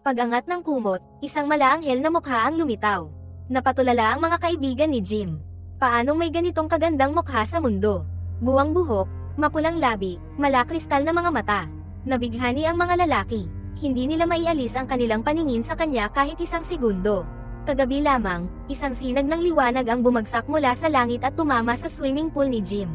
Pag-angat ng kumot, isang malaanghel na mukha ang lumitaw. Napatulala ang mga kaibigan ni Jim. Paanong may ganitong kagandang mukha sa mundo? Buwang buhok, mapulang labi, malakristal na mga mata. Nabighani ang mga lalaki. Hindi nila maialis ang kanilang paningin sa kanya kahit isang segundo. Kagabi lamang, isang sinag ng liwanag ang bumagsak mula sa langit at tumama sa swimming pool ni Jim.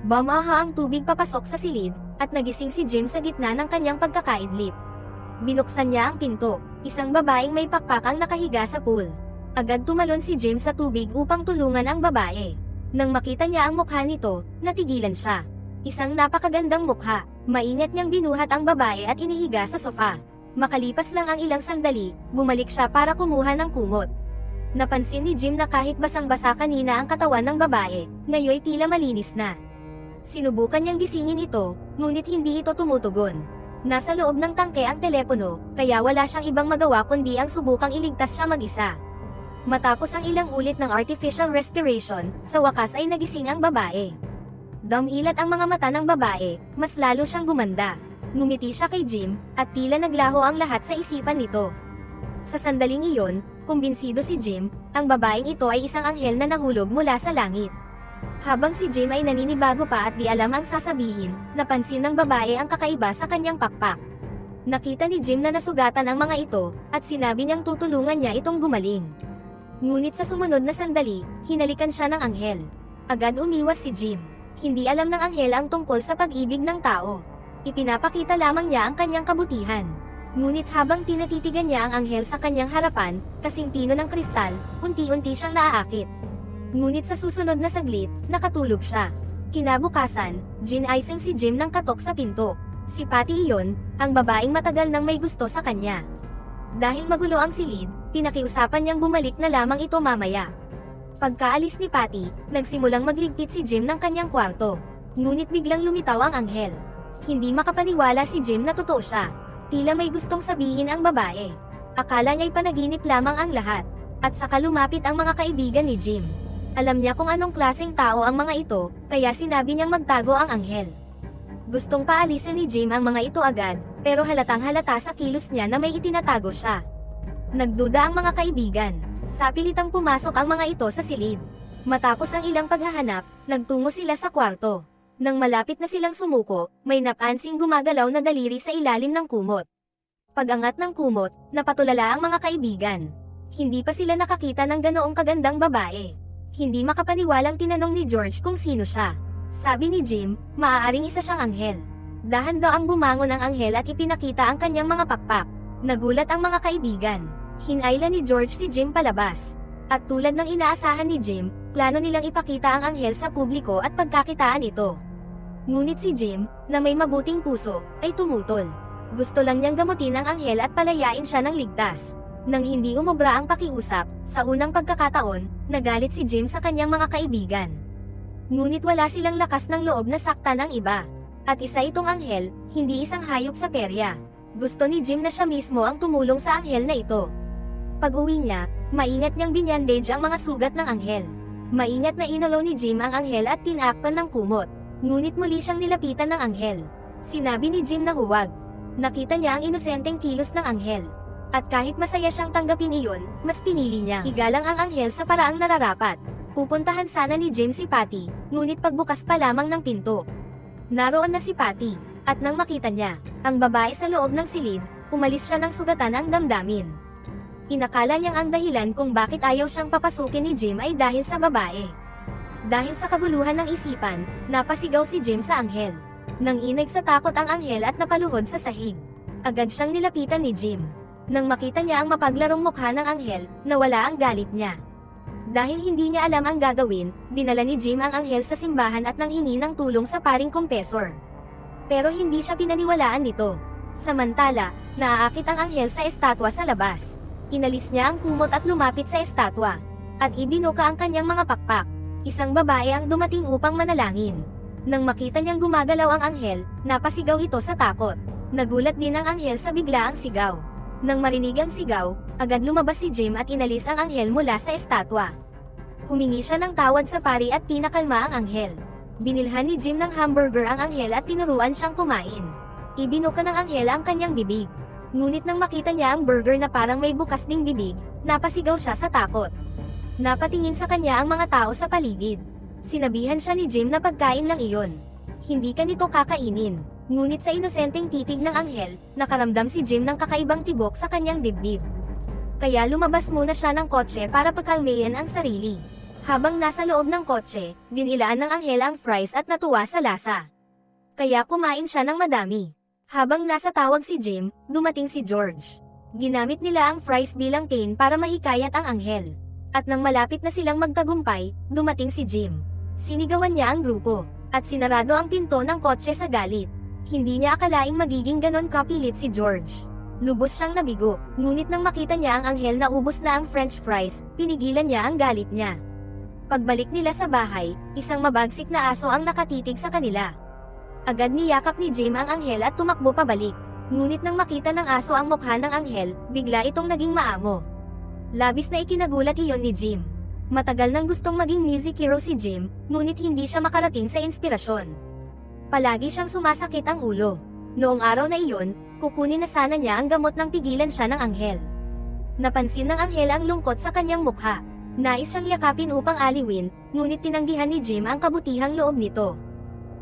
Bumaha ang tubig papasok sa silid, at nagising si Jim sa gitna ng kanyang pagkakaidlip. Binuksan niya ang pinto, isang babaeng may pakpak ang nakahiga sa pool. Agad tumalon si Jim sa tubig upang tulungan ang babae. Nang makita niya ang mukha nito, natigilan siya. Isang napakagandang mukha, maingat niyang binuhat ang babae at inihiga sa sofa. Makalipas lang ang ilang sandali, bumalik siya para kumuha ng kumot. Napansin ni Jim na kahit basang-basa kanina ang katawan ng babae, ngayoy tila malinis na. Sinubukan niyang gisingin ito, ngunit hindi ito tumutugon. Nasa loob ng tangke ang telepono, kaya wala siyang ibang magawa kundi ang subukang iligtas siya mag-isa. Matapos ang ilang ulit ng artificial respiration, sa wakas ay nagising ang babae. Dumilat ang mga mata ng babae, mas lalo siyang gumanda. Ngumiti siya kay Jim, at tila naglaho ang lahat sa isipan nito. Sa sandaling iyon, kumbinsido si Jim, ang babaeng ito ay isang anghel na nahulog mula sa langit. Habang si Jim ay naninibago pa at di alam ang sasabihin, napansin ng babae ang kakaiba sa kanyang pakpak. Nakita ni Jim na nasugatan ang mga ito, at sinabi niyang tutulungan niya itong gumaling. Ngunit sa sumunod na sandali, hinalikan siya ng anghel. Agad umiwas si Jim. Hindi alam ng anghel ang tungkol sa pag-ibig ng tao. Ipinapakita lamang niya ang kanyang kabutihan. Ngunit habang tinatitigan niya ang anghel sa kanyang harapan, kasing pino ng kristal, unti-unti siyang naaakit. Ngunit sa susunod na saglit, nakatulog siya. Kinabukasan, ginaising si Jim ng katok sa pinto. Si Patty iyon, ang babaeng matagal nang may gusto sa kanya. Dahil magulo ang silid, pinakiusapan niyang bumalik na lamang ito mamaya. Pagkaalis ni Patty, nagsimulang magligpit si Jim ng kanyang kwarto. Ngunit biglang lumitaw ang anghel. Hindi makapaniwala si Jim na totoo siya. Tila may gustong sabihin ang babae. Akala niya'y panaginip lamang ang lahat. At saka lumapit ang mga kaibigan ni Jim. Alam niya kung anong klaseng tao ang mga ito, kaya sinabi niyang magtago ang anghel. Gustong paalisin ni Jim ang mga ito agad, pero halatang halata sa kilos niya na may itinatago siya. Nagduda ang mga kaibigan. Sapilitang pumasok ang mga ito sa silid. Matapos ang ilang paghahanap, nagtungo sila sa kwarto. Nang malapit na silang sumuko, may napansing gumagalaw na daliri sa ilalim ng kumot. Pag-angat ng kumot, napatulala ang mga kaibigan. Hindi pa sila nakakita ng ganoong kagandang babae. Hindi makapaniwalang tinanong ni George kung sino siya. Sabi ni Jim, maaaring isa siyang anghel. Dahan-daang bumangon ang anghel at ipinakita ang kanyang mga pakpak. Nagulat ang mga kaibigan. Hinayla ni George si Jim palabas. At tulad ng inaasahan ni Jim, plano nilang ipakita ang anghel sa publiko at pagkakitaan ito. Ngunit si Jim, na may mabuting puso, ay tumutol. Gusto lang niyang gamutin ang anghel at palayain siya ng ligtas. Nang hindi umubra ang pakiusap, sa unang pagkakataon, nagalit si Jim sa kanyang mga kaibigan. Ngunit wala silang lakas ng loob na saktan ang iba. At isa itong anghel, hindi isang hayop sa perya. Gusto ni Jim na siya mismo ang tumulong sa anghel na ito. Pag-uwi niya, maingat niyang binyandage ang mga sugat ng anghel. Maingat na inalo ni Jim ang anghel at tinakpan ng kumot. Ngunit muli siyang nilapitan ng anghel. Sinabi ni Jim na huwag. Nakita niya ang inosenteng kilos ng anghel. At kahit masaya siyang tanggapin iyon, mas pinili niya igalang ang anghel sa paraang nararapat. Pupuntahan sana ni Jim si Patty, ngunit pagbukas pa lamang ng pinto. Naroon na si Patty, at nang makita niya, ang babae sa loob ng silid, umalis siya ng sugatan ang damdamin. Inakala niyang ang dahilan kung bakit ayaw siyang papasukin ni Jim ay dahil sa babae. Dahil sa kaguluhan ng isipan, napasigaw si Jim sa anghel. Nanginig sa takot ang anghel at napaluhod sa sahig. Agad siyang nilapitan ni Jim. Nang makita niya ang mapaglarong mukha ng anghel, nawala ang galit niya. Dahil hindi niya alam ang gagawin, dinala ni Jim ang anghel sa simbahan at nanghingi ng tulong sa paring kumpesor. Pero hindi siya pinaniwalaan nito. Samantala, naaakit ang anghel sa estatwa sa labas. Inalis niya ang kumot at lumapit sa estatwa. At ibinuka ang kanyang mga pakpak. Isang babae ang dumating upang manalangin. Nang makita niyang gumagalaw ang anghel, napasigaw ito sa takot. Nagulat din ang anghel sa biglaang sigaw. Nang marinig ang sigaw, agad lumabas si Jim at inalis ang anghel mula sa estatwa. Humingi siya ng tawad sa pari at pinakalma ang anghel. Binilhan ni Jim ng hamburger ang anghel at tinuruan siyang kumain. Ibinuka ng anghel ang kanyang bibig. Ngunit nang makita niya ang burger na parang may bukas ding bibig, napasigaw siya sa takot. Napatingin sa kanya ang mga tao sa paligid. Sinabihan siya ni Jim na pagkain lang iyon. Hindi ka nito kakainin. Ngunit sa inosenteng titig ng anghel, nakaramdam si Jim ng kakaibang tibok sa kanyang dibdib. Kaya lumabas muna siya ng kotse para pagkalmayan ang sarili. Habang nasa loob ng kotse, dinilaan ng anghel ang fries at natuwa sa lasa. Kaya kumain siya ng madami. Habang nasa tawag si Jim, dumating si George. Ginamit nila ang fries bilang pain para mahikayat ang anghel. At nang malapit na silang magtagumpay, dumating si Jim. Sinigawan niya ang grupo, at sinarado ang pinto ng kotse sa galit. Hindi niya akalaing magiging ganon kapilit si George. Lubos siyang nabigo, ngunit nang makita niya ang anghel na ubos na ang french fries, pinigilan niya ang galit niya. Pagbalik nila sa bahay, isang mabagsik na aso ang nakatitig sa kanila. Agad niyakap ni Jim ang anghel at tumakbo pabalik. Ngunit nang makita ng aso ang mukha ng anghel, bigla itong naging maamo. Labis na ikinagulat iyon ni Jim. Matagal nang gustong maging music hero si Jim, ngunit hindi siya makarating sa inspirasyon. Palagi siyang sumasakit ang ulo. Noong araw na iyon, kukunin na sana niya ang gamot nang pigilan siya ng anghel. Napansin ng anghel ang lungkot sa kanyang mukha. Nais siyang yakapin upang aliwin, ngunit tinanggihan ni Jim ang kabutihang loob nito.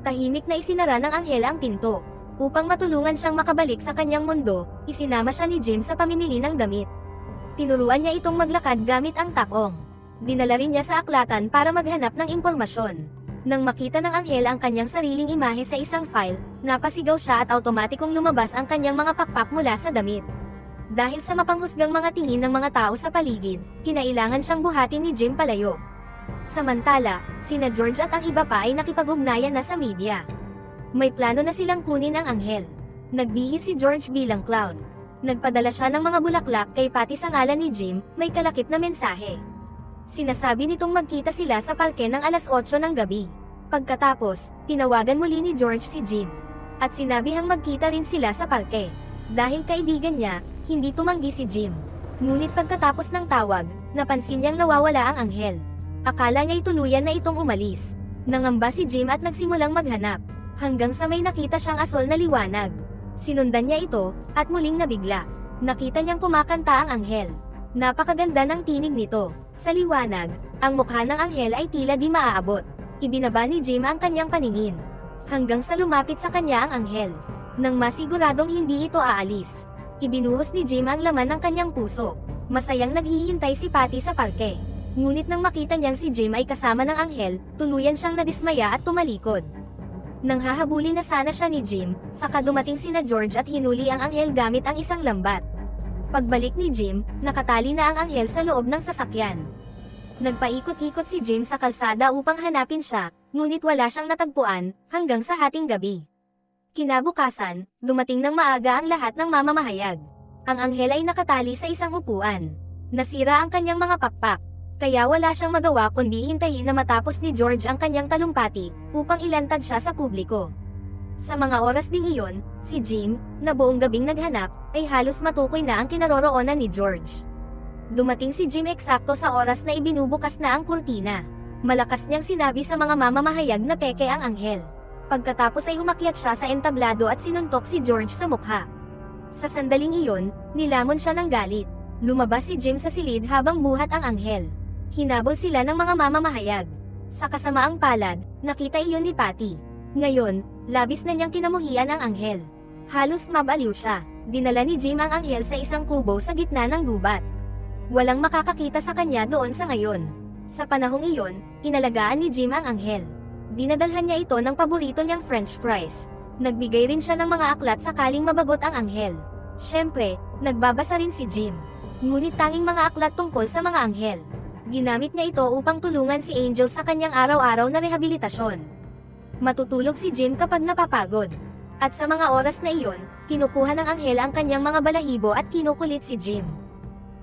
Tahimik na isinara ng anghel ang pinto. Upang matulungan siyang makabalik sa kanyang mundo, isinama siya ni Jim sa pamimili ng damit. Tinuruan niya itong maglakad gamit ang takong. Dinala rin niya sa aklatan para maghanap ng impormasyon. Nang makita ng anghel ang kanyang sariling imahe sa isang file, napasigaw siya at automatikong lumabas ang kanyang mga pakpak mula sa damit. Dahil sa mapanghusgang mga tingin ng mga tao sa paligid, kinailangan siyang buhatin ni Jim palayo. Samantala, sina George at ang iba pa ay nakipag-ugnayan na sa media. May plano na silang kunin ang anghel. Nagbihis si George bilang clown. Nagpadala siya ng mga bulaklak kay Patty sa ngalan ni Jim, may kalakip na mensahe. Sinasabi nitong magkita sila sa parke ng alas 8 ng gabi. Pagkatapos, tinawagan muli ni George si Jim. At sinabihang magkita rin sila sa parke. Dahil kaibigan niya, hindi tumanggi si Jim. Ngunit pagkatapos ng tawag, napansin niyang nawawala ang anghel. Akala niya'y tuluyan na itong umalis. Nangamba si Jim at nagsimulang maghanap. Hanggang sa may nakita siyang asol na liwanag. Sinundan niya ito, at muling nabigla. Nakita niyang kumakanta ang anghel. Napakaganda ng tinig nito. Sa liwanag, ang mukha ng anghel ay tila di maaabot. Ibinaba ni Jim ang kanyang paningin. Hanggang sa lumapit sa kanya ang anghel. Nang masiguradong hindi ito aalis, ibinuhos ni Jim ang laman ng kanyang puso. Masayang naghihintay si Patty sa parke. Ngunit nang makita niyang si Jim ay kasama ng anghel, tuluyan siyang nadismaya at tumalikod. Nang hahabulin na sana siya ni Jim, saka dumating sina George at hinuli ang anghel gamit ang isang lambat. Pagbalik ni Jim, nakatali na ang anghel sa loob ng sasakyan. Nagpaikot-ikot si Jim sa kalsada upang hanapin siya, ngunit wala siyang natagpuan, hanggang sa hating gabi. Kinabukasan, dumating ng maaga ang lahat ng mamamahayag. Ang anghel ay nakatali sa isang upuan. Nasira ang kanyang mga pakpak. Kaya wala siyang magawa kundi hintayin na matapos ni George ang kanyang talumpati, upang ilantad siya sa publiko. Sa mga oras ding iyon, si Jim, na buong gabing naghanap, ay halos matukoy na ang kinaroroonan ni George. Dumating si Jim eksakto sa oras na ibinubukas na ang kurtina. Malakas niyang sinabi sa mga mamamahayag na peke ang anghel. Pagkatapos ay umakyat siya sa entablado at sinuntok si George sa mukha. Sa sandaling iyon, nilamon siya ng galit. Lumabas si Jim sa silid habang buhat ang anghel. Hinabol sila ng mga mamamahayag. Sa kasamaang palad, nakita iyon ni Patty. Ngayon, labis na niyang kinamuhian ang anghel. Halos mabaliw siya. Dinala ni Jim ang anghel sa isang kubo sa gitna ng gubat. Walang makakakita sa kanya doon sa ngayon. Sa panahong iyon, inalagaan ni Jim ang anghel. Dinadalhan niya ito ng paborito niyang french fries. Nagbigay rin siya ng mga aklat sakaling mabagot ang anghel. Siyempre, nagbabasa rin si Jim. Ngunit tanging mga aklat tungkol sa mga anghel. Ginamit niya ito upang tulungan si Angel sa kanyang araw-araw na rehabilitasyon. Matutulog si Jim kapag napapagod. At sa mga oras na iyon, kinukuha ng anghel ang kanyang mga balahibo at kinukulit si Jim.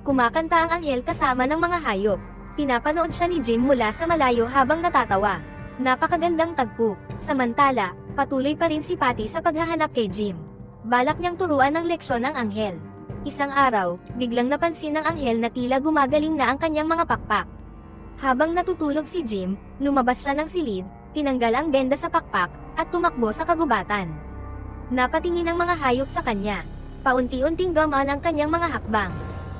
Kumakanta ang anghel kasama ng mga hayop. Pinapanood siya ni Jim mula sa malayo habang natatawa. Napakagandang tagpo. Samantala, patuloy pa rin si Patty sa paghahanap kay Jim. Balak niyang turuan ng leksyon ang anghel. Isang araw, biglang napansin ng anghel na tila gumagaling na ang kanyang mga pakpak. Habang natutulog si Jim, lumabas siya ng silid, tinanggal ang benda sa pakpak, at tumakbo sa kagubatan. Napatingin ang mga hayop sa kanya. Paunti-unting gamaan ang kanyang mga hakbang.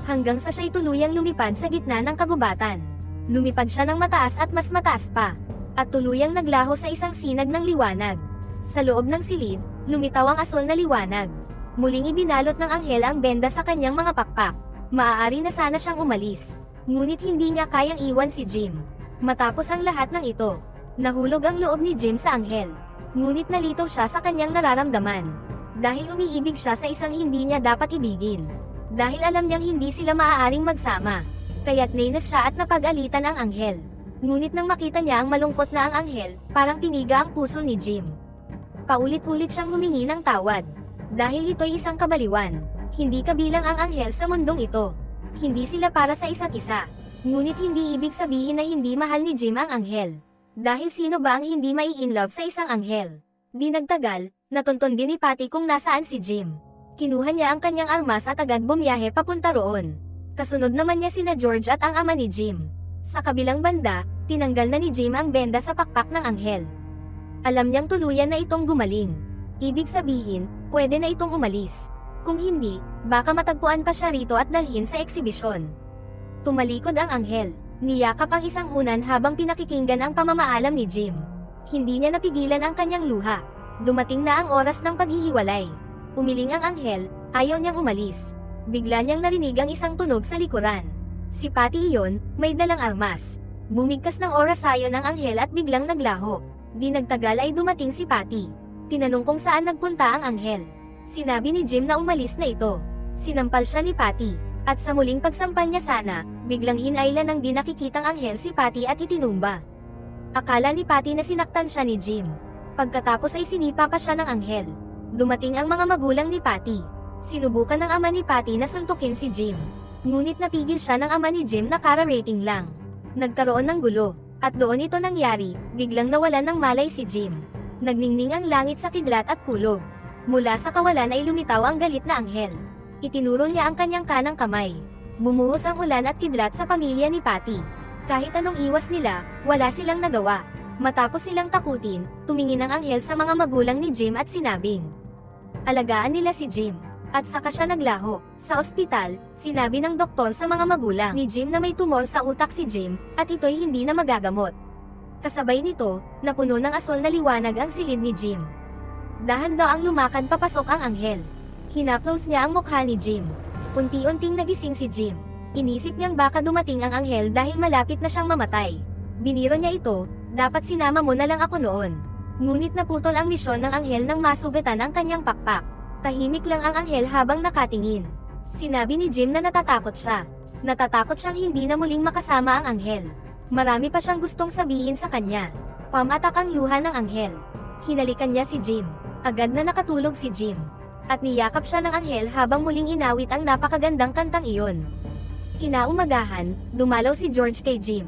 Hanggang sa siya'y tuluyang lumipad sa gitna ng kagubatan. Lumipad siya ng mataas at mas mataas pa. At tuluyang naglaho sa isang sinag ng liwanag. Sa loob ng silid, lumitaw ang asul na liwanag. Muling ibinalot ng anghel ang benda sa kanyang mga pakpak. Maaari na sana siyang umalis. Ngunit hindi niya kayang iwan si Jim. Matapos ang lahat ng ito, nahulog ang loob ni Jim sa anghel. Ngunit nalito siya sa kanyang nararamdaman. Dahil umiibig siya sa isang hindi niya dapat ibigin. Dahil alam niyang hindi sila maaaring magsama. Kaya't nainis siya at napag-alitan ang anghel. Ngunit nang makita niya ang malungkot na ang anghel, parang piniga ang puso ni Jim. Paulit-ulit siyang humingi ng tawad. Dahil ito'y isang kabaliwan. Hindi kabilang ang anghel sa mundong ito. Hindi sila para sa isa't isa. Ngunit hindi ibig sabihin na hindi mahal ni Jim ang anghel. Dahil sino ba ang hindi mai-inlove sa isang anghel? Di nagtagal, natunton din ni Patty kung nasaan si Jim. Kinuha niya ang kanyang armas at agad bumiyahe papunta roon. Kasunod naman niya sina George at ang ama ni Jim. Sa kabilang banda, tinanggal na ni Jim ang benda sa pakpak ng anghel. Alam niyang tuluyan na itong gumaling. Ibig sabihin, pwede na itong umalis. Kung hindi, baka matagpuan pa siya rito at dalhin sa eksibisyon. Tumalikod ang anghel. Niyakap ang isang unan habang pinakikinggan ang pamamaalam ni Jim. Hindi niya napigilan ang kanyang luha. Dumating na ang oras ng paghihiwalay. Umiling ang anghel, ayaw niyang umalis. Bigla niyang narinig ang isang tunog sa likuran. Si Patty iyon, may dalang armas. Bumigkas ng orasayon ang anghel at biglang naglaho. Di nagtagal ay dumating si Patty. Tinanong kung saan nagpunta ang anghel. Sinabi ni Jim na umalis na ito. Sinampal siya ni Patty. At sa muling pagsampal niya sana, biglang hinailan ng di nakikitang anghel si Patty at itinumba. Akala ni Patty na sinaktan siya ni Jim. Pagkatapos ay sinipa pa siya ng anghel. Dumating ang mga magulang ni Patty. Sinubukan ng ama ni Patty na suntukin si Jim. Ngunit napigil siya ng ama ni Jim na kara-rating lang. Nagkaroon ng gulo. At doon ito nangyari, biglang nawalan ng malay si Jim. Nagningning ang langit sa kidlat at kulog. Mula sa kawalan ay lumitaw ang galit na anghel. Itinuro niya ang kanyang kanang kamay. Bumuhos ang ulan at kidlat sa pamilya ni Patty. Kahit anong iwas nila, wala silang nagawa. Matapos silang takutin, tumingin ang anghel sa mga magulang ni Jim at sinabing, alagaan nila si Jim. At saka siya naglaho. Sa ospital, sinabi ng doktor sa mga magulang ni Jim na may tumor sa utak si Jim, at ito'y hindi na magagamot. Kasabay nito, napuno ng asul na liwanag ang silid ni Jim. Dahan-daang lumakad papasok ang anghel. Hinaplos niya ang mukha ni Jim. Unti-unting nagising si Jim. Inisip niyang baka dumating ang anghel dahil malapit na siyang mamatay. Biniro niya ito, dapat sinama mo na lang ako noon. Ngunit naputol ang misyon ng anghel nang masugatan ang kanyang pakpak. Tahimik lang ang anghel habang nakatingin. Sinabi ni Jim na natatakot siya. Natatakot siyang hindi na muling makasama ang anghel. Marami pa siyang gustong sabihin sa kanya. Pamatak ang luha ng anghel. Hinalikan niya si Jim. Agad na nakatulog si Jim. At niyakap siya ng anghel habang muling inawit ang napakagandang kantang iyon. Kinaumagahan, dumalaw si George kay Jim.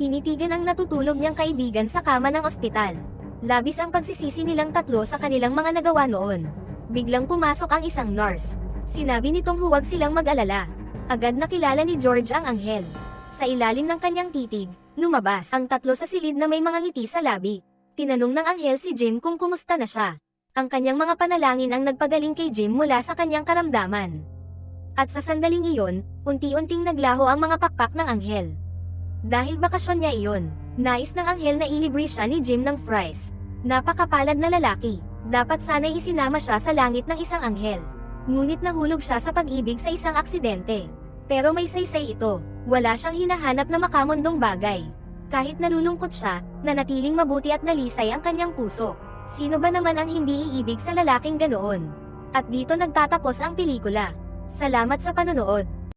Tinitigan ang natutulog niyang kaibigan sa kama ng ospital. Labis ang pagsisisi nilang tatlo sa kanilang mga nagawa noon. Biglang pumasok ang isang nurse. Sinabi nitong huwag silang mag-alala. Agad nakilala ni George ang anghel. Sa ilalim ng kanyang titig, lumabas ang tatlo sa silid na may mga ngiti sa labi. Tinanong ng anghel si Jim kung kumusta na siya. Ang kanyang mga panalangin ang nagpagaling kay Jim mula sa kanyang karamdaman. At sa sandaling iyon, unti-unting naglaho ang mga pakpak ng anghel. Dahil bakasyon niya iyon, nais ng anghel na ilibre siya ni Jim ng fries. Napakapalad na lalaki. Dapat sana'y isinama siya sa langit ng isang anghel. Ngunit nahulog siya sa pag-ibig sa isang aksidente. Pero may saysay ito. Wala siyang hinahanap na makamundong bagay. Kahit nalulungkot siya, nanatiling mabuti at nalisay ang kanyang puso. Sino ba naman ang hindi iibig sa lalaking ganoon? At dito nagtatapos ang pelikula. Salamat sa panonood.